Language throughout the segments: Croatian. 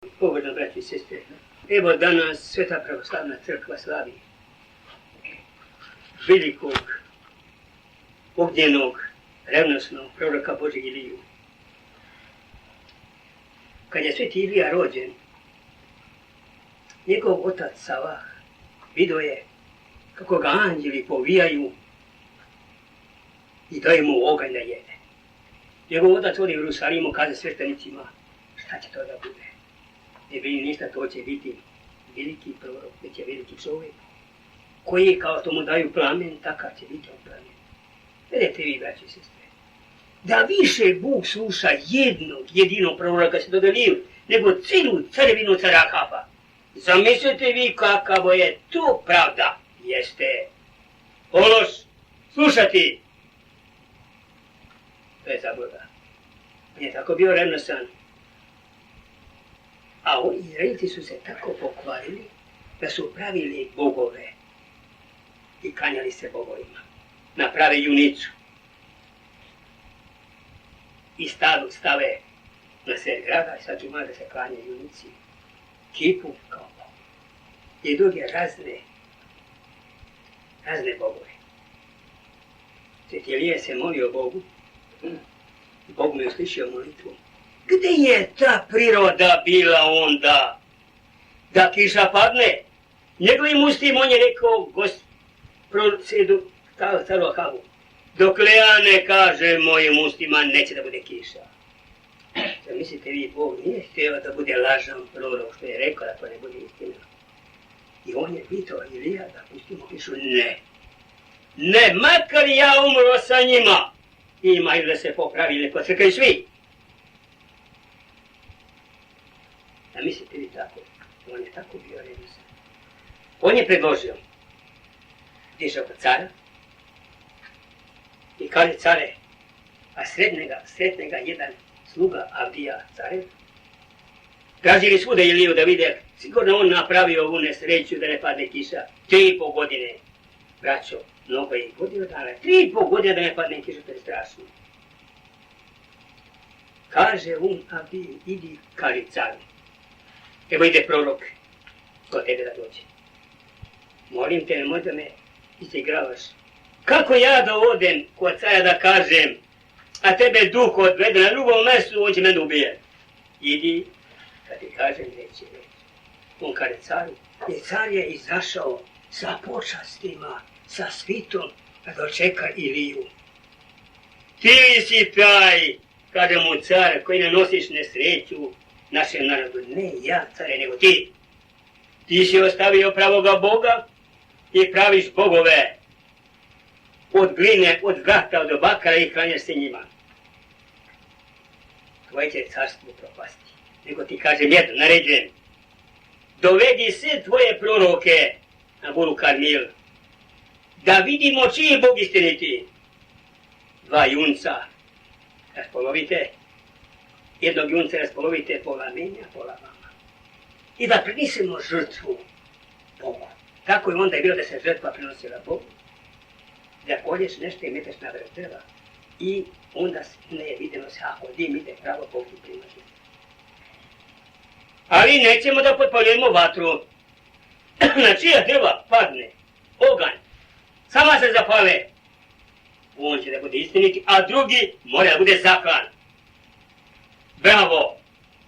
Pogodno, braći i sestre, evo danas Sveta pravoslavna crkva slavi velikog, ognjenog, revnosnog proroka Božeg Iliju. Kad je sveti Ilija rođen, njegov otac Savah vidio je kako ga anđeli povijaju i daju mu oganj da jede. Njegov otac odi u Jerusalimu, kaže sveštenicima, šta će to da bude? Ne brini ništa, to će biti veliki prorok, već je veliki čovjek, koji kao što mu daju plamen, takav će biti on plamen. Vedete vi, braći i sestre, da više Bog sluša jednog jedinog proroka se dodelio, nego cijelu carevinu cara Ahaba. Zamislite vi kakavo je to pravda. Jeste ološ slušati. To je za Boga. On je tako bio revnosan. A Izraelci su se tako pokvarili da su pravili bogove i klanjali se bogovima. Naprave junicu i stave na sred grada i sad ima da se klanja junici kipu kao bog. I druge razne bogove. Sveti Ilija se molio Bogu i Bog mu je uslišio molitvu. Gde je ta priroda bila onda da kiša padne? Njegovim ustima on je rekao caru Ahabu, dokle ja ne kažem mojim ustima neće da bude kiša. Zamislite vi, Bog nije htio da bude lažan prorok što je rekao da to ne bude istina. I on je pitao Ilija da pustimo kišu. Ne, makar ja umro sa njima. Imaju da se popravili kod crkve svi. Zamislite vi tako, on je tako bio revnosan. On je predložio, dižao kod cara i kaže care, a sretnega jedan sluga Avdija carev. Tražili svuda Iliju da vide, sigurno on napravio ovu nesreću da ne padne kiša. 3,5 godine, braćo, mnogo je godina dana, 3,5 godine da ne padne kiša, to je strašno. Kaže on Avdiji, idi kari caru. Evo ide prorok kod tebe da dođe. Molim te, nemoj da me izigravaš. Kako ja da odem kod cara da kažem, a tebe duh odvede na drugom mjestu, on će mene ubije. Idi, kad ti kažem, neće reći. On kaže caru, i car je izašao sa počastima, sa svitom, da dočeka Iliju. Ti si taj, kaže mu car, koji ne nosiš nesreću našem narodu. Ne ja, care, nego ti. Ti si ostavio pravoga Boga i praviš bogove od gline, od vrata, od bakara i klanjaš se njima. Tvoje će carstvo propasti. Nego ti kažem jedno, naređujem. Dovedi sve tvoje proroke na goru Karmil, da vidimo čiji je Bog istiniti. 2 junca raspolovite, jednog junca raspolovite pola menja, pola vama. I da prinisemo žrtvu Bogu. Tako je onda je bilo da se žrtva prinosila Bogu. Da polješ nešto i meteš na vrh drva. I onda ne je vidjeno se, ako dim ide pravo, Bog ti prinosi. Ali nećemo da potpaljujemo vatru. Na čija drva padne oganj, sama se zapale. On će da bude istiniti, a drugi mora da bude zaklan. Bravo!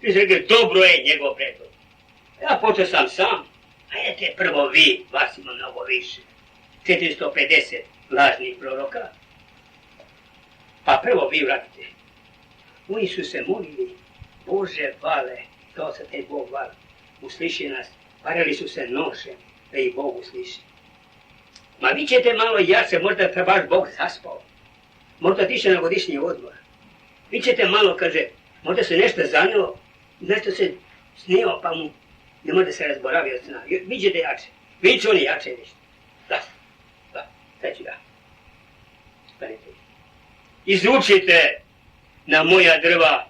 Ti se rekli, dobro je njegov predlog. Ja počeo sam. Ajde prvo vi, vas ima mnogo više. 450 lažnih proroka. Pa prvo vi vratite. Oni su se molili, Bože vale, kao se te Bog vale. Usliši nas, parili su se nošem, da ih Bog usliši. Ma vi ćete malo jače, možda te baš Bog zaspao. Možda tiše na godišnji odmor. Vi ćete malo, kaže, možda se nešto zanio, nešto se snio, pa mu ne može se razboravio od sna. Vi ćete jače. Vi će oni jače nešto. Da, sad ću da. Izručite na moja drva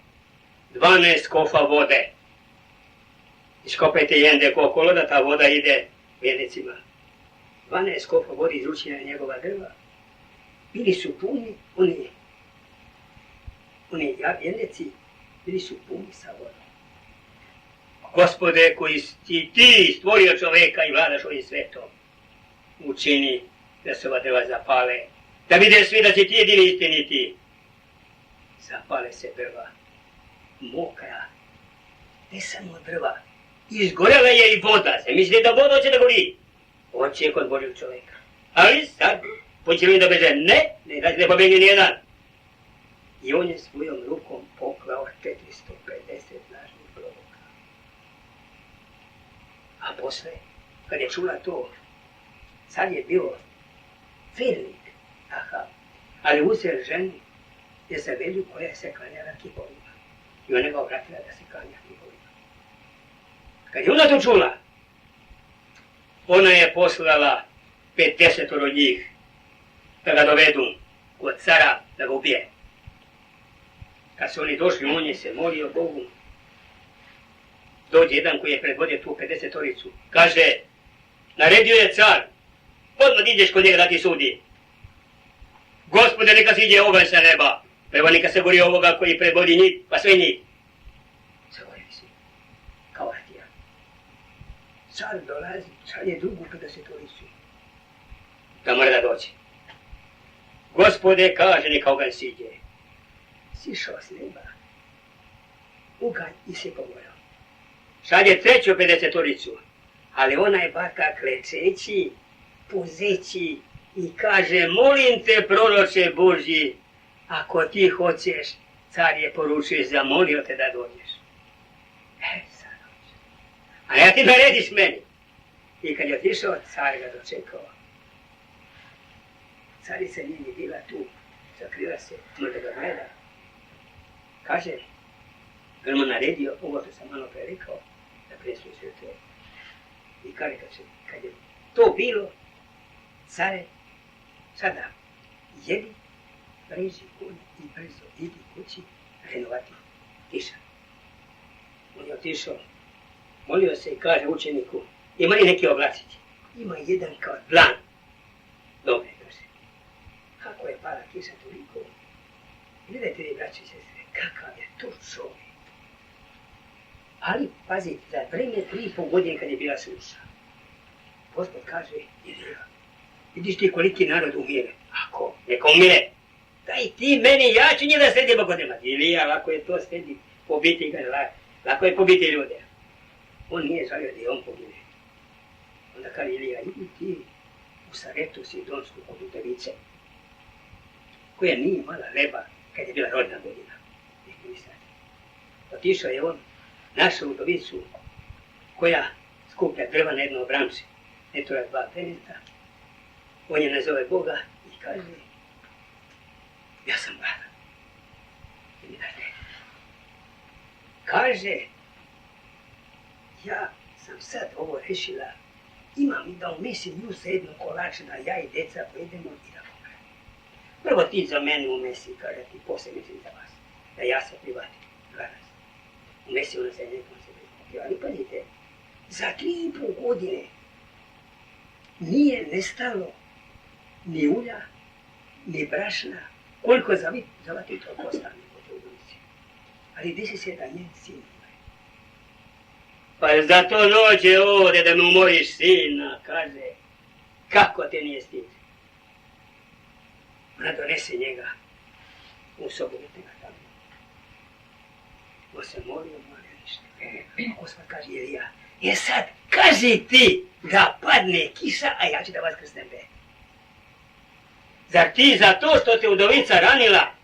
12 kofa vode. Iskopajte jende okolo da ta voda ide vjernicima. 12 kofa vode izručite na njegova drva. Bili su puni, oni vjernici, bili su puni sa vodom. Gospode, koji si ti stvorio čoveka i vladaš ovim svetom, učini da se ova drva zapale, da vide svi da si ti jedini istiniti. Zapale se drva, mokra, ne samo drva, izgorela je i voda. Se mislite da voda hoće da gori? Hoće kod Božjeg čoveka. Ali sad, počeli da beže, ne da ne pobegne nijedan. I on je svojom rukom poklao 450 lažnih proroka. A posle, kad je čula to, car je bio vernik, ali uzeo ženu Jezabelju koja se klanjala kipovima. I ona ga obratila da se klanja kipovima. Kad je ona to čula, ona je poslala 50 njih da ga dovedu kod cara da ga ubije. Kad su oni došli, on je se molio Bogu. Dođe jedan koji je predvodio tu 50-toricu. Kaže, naredio je car, odmah ideš kod njega da ti sudi. Gospode, neka siđe oganj sa neba. Prvo neka se gori ovoga koji predvodi njih, pa sve njih. Zavorili se, kao ratija. Car dolazi, šalje drugu 50-toricu. Da mora da dođe. Gospode, kaže, neka oganj siđe. Sišao s neba, uganj i se pogojao. Šalje treću 50-toricu, ali onaj baka klečeći, puzeći i kaže, molim te, proroče Božji, ako ti hoćeš, car je poručio, zamolio te da dođeš. Sad dođe. A ja ti narediš meni. I kad je otišao, car ga dočekao. Carica nije ni bila tu, zakrila se, možda ga gleda. Kaže, on mu naredio ovo što sam malo pre rekao, da preslušaju to. I kaže, kad je to bilo, care, sada jedi, pređi konj i brzo idi kući, renovati tiša. On je otišao, molio se i kaže učeniku, ima li neki oblačić? Ima jedan kao dlan. Dobre, kaže. Kako je pala kiša toliko? Gledajte vi, braći i sestre, kakav je to čovjek. Ali, pazite, za vreme 3,5 godine kad je bila suša, Gospod kaže, Ilija, vidiš ti koliki narod umire. Ako, neka umire. Daj ti meni, ja ću njih da sredim oko nema. Ilija, lako je to srediti, pobiti ga, lako je pobiti ljude. On nije žalio da je on pogine. Onda kaže Ilija, idi ti u Saretu Sidonsku kod udovice, koja nije imala leba kad je bila rodna godina. Otišao je on, našao udovicu koja skuplja drva na jedno obramče, eto je 2 peneta. On je nazove Boga i kaže, ja sam gladan. I mi dajte. Kaže, ja sam sad ovo rešila, imam i da umesim nju sa jednom kolača da ja i deca pojedemo i da pomrem. Prvo ti za mene umesi, kaže ti, posle mislim za vas, da ja se privatim, gladan sam. Umesi ona se nekom se privatio, ali pazite, za 3,5 godine nije nestalo ni ulja, ni brašna, koliko zavati to postane u toj ulici. Ali desi se da njen sin umre. Pa zato dođe ovdje da mi umoriš sina, kaže, kako te nije stid. Ona donese njega u sobu ga tamo. On se molio ništa. Gospod kaže Ilija, sad kaži ti da padne kiša, a ja ću da vaskrsnem be. Zar ti za to što te udovica ranila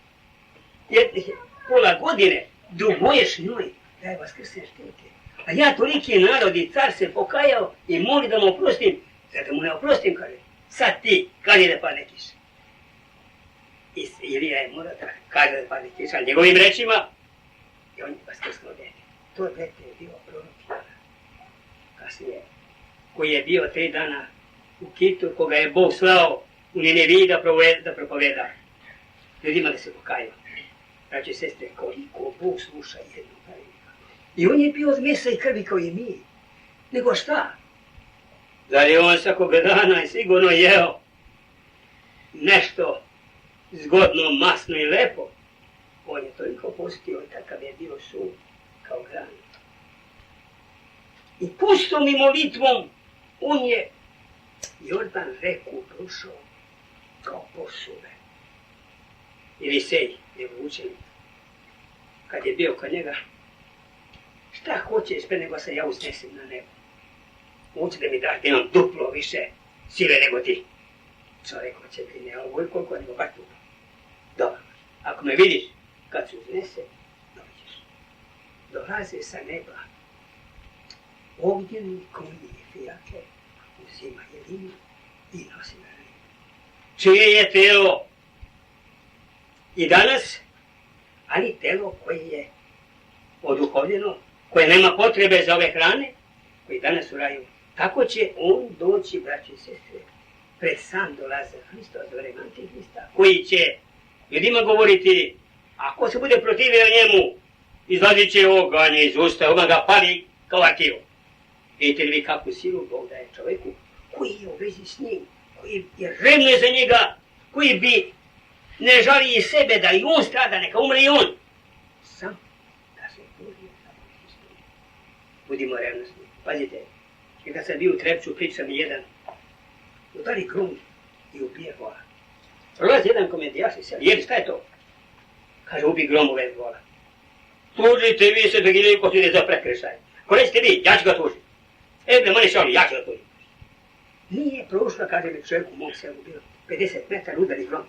pola godine duguješ njoj da je vaskrsneš teke? A ja toliki narod i car se pokajao i moli da mu oprostim, zato mu ne oprostim, kaže, sad ti kaži da padne kiša. I Ilija je morao da kaže da padne kiša njegovim rečima i on je vaskrsnuo dete. To dete je bio prorok Jona, kasnije, koji je bio 3 dana u Kitu, koga je Bog slao u Nineviji da propoveda ljudima da se pokaju. Braće i sestre, koliko Bog sluša jednog pravilnika. I on je bio od mesa i krvi kao i mi. Nego šta? Zar je on svakog dana i sigurno jeo nešto zgodno, masno i lepo? On je toliko postio i takav je bio suv kao gran. I pustom i molitvom on je Jordan reku prošao kao posuve. Elisej, njegov učenik, kad je bio kod njega, šta hoćeš pre nego se ja uznesem na nebo? Hoće da mi daš da imam duplo više sile nego ti. Čovjek hoće ti ne ovo koliko nego baš duplo. Dobro, ako me vidiš kad se uznese, dođeš. Dolaze sa neba. Ognjeni konji fijake uzima jelinu i nosi na nebo. Čije je telo? I danas, ali telo koje je oduhovljeno, koje nema potrebe za ove hrane, koji danas u raju, tako će on doći, braći i sestre, pred sam dolazak Hrista, za vreme Antihrista, koji će ljudima govoriti, ako se bude protivio njemu, izlazit će oganje iz usta, on ga pali kao vatiju. Vidite li vi kakvu silu Bog daje čovjeku, koji je u vezi s njim, koji je revno za njega, koji bi ne žali i sebe da i on strada, neka umre i on. Sam da se Božije samo Hristu. Budimo revnosni. Pazite, i kad sam bio u Trepču, priča mi jedan, udari grom i ubije vola. Prolazi jedan komedijaš i seli, jer šta je to? Kaže, ubi grom ove vola. Tužite vi se dogiljevi ko su ide za prekršaj. Ko nećete vi, ja ću ga tužiti. Bre, mani šali, ja ću ga tužiti. Nije prošla, kaže mi čovjek u mom selu bilo, 50 metara udari grom.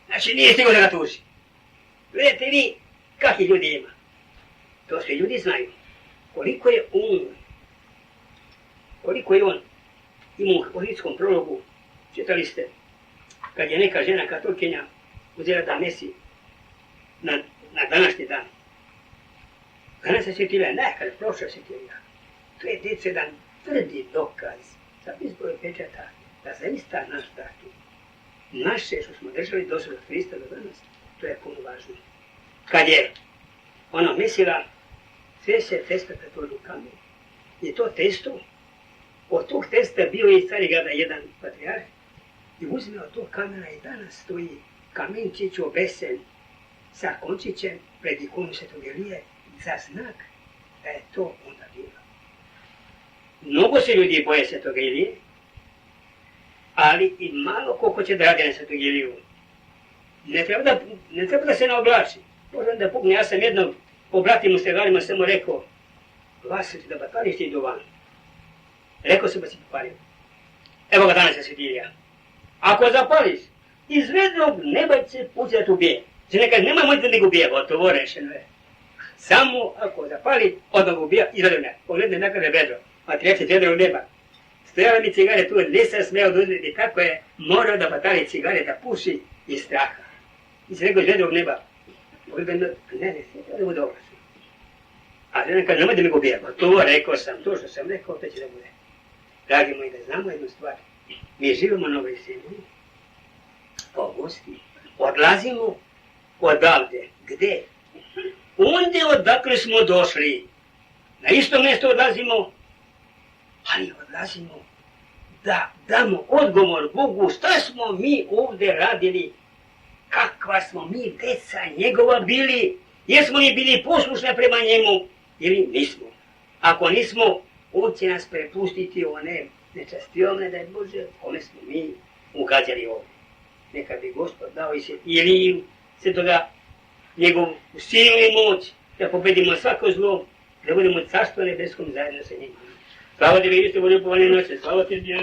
Znači nije stigao da ga tuži. Gledajte vi kakvi ljudi ima. To svi ljudi znaju. Koliko je on imao u horinskom prologu, čitali ste, kad je neka žena katolkinja uzela da mesi na današnji dan. Danas se sjetila, ne, kad je prošla sjetila. To je djeco jedan tvrdi dokaz za izbroj pečata da zaista naš datum, naše što smo držali dosad od Hrista do danas, to je puno važno. Kad je ona mesila, sve se testa pretvorio u kamen. I to testo, od tog testa bio je iz Carigrada jedan patrijarh i uzme od tog kamena i danas stoji kamenčić obesen sa končićem pred ikonu Svetog Ilije za znak da je to onda bilo. Mnogo se ljudi boje Svetog Ilije, ali i malo ko hoće da radi na Svetog Iliju. Ne treba da se ne oblači. Možda da pukne, ja sam jednom po bratima stegarima samo rekao, vas da batališ ti do van. Rekao sam da si popalio. Evo ga danas je Sveti Ilija. Ako zapališ, iz vednog neba će pući da te ubije. Znači nekad nema možda da ga ubije, gotovo rešeno je. Samo ako zapali, odmah ga ubija i radom ne. Pogledne nakada je vedro, a treće vedro u neba. Stojala mi cigare tu, nisam smeo da uzmeti kako je morao da batali cigare, da puši iz straha. I se rekao iz vedrog neba. Ne, da bude oglasno. A žena kaže, nemoj da mi ga ubija. To rekao sam, to što sam rekao, to će da bude. Dragi moji, da znamo jednu stvar. Mi živimo na ovoj zemlji, kao gosti. Odlazimo odavde. Gde? Onde odakle smo došli. Na isto mjesto odlazimo, ali odlazimo da damo odgovor Bogu šta smo mi ovde radili, kakva smo mi deca njegova bili, jesmo li bili poslušni prema njemu ili nismo. Ako nismo, on će nas prepustiti one nečastione, da je Bože, kome smo mi ugađali ovdje. Neka bi Gospod dao i Iliju, sve toga njegovu silu i moć, da pobedimo svako zlo, da budemo carstvo nebeskom zajedno sa njim. Slava tebi, Hriste, Bože, povanje naše, slava tebi.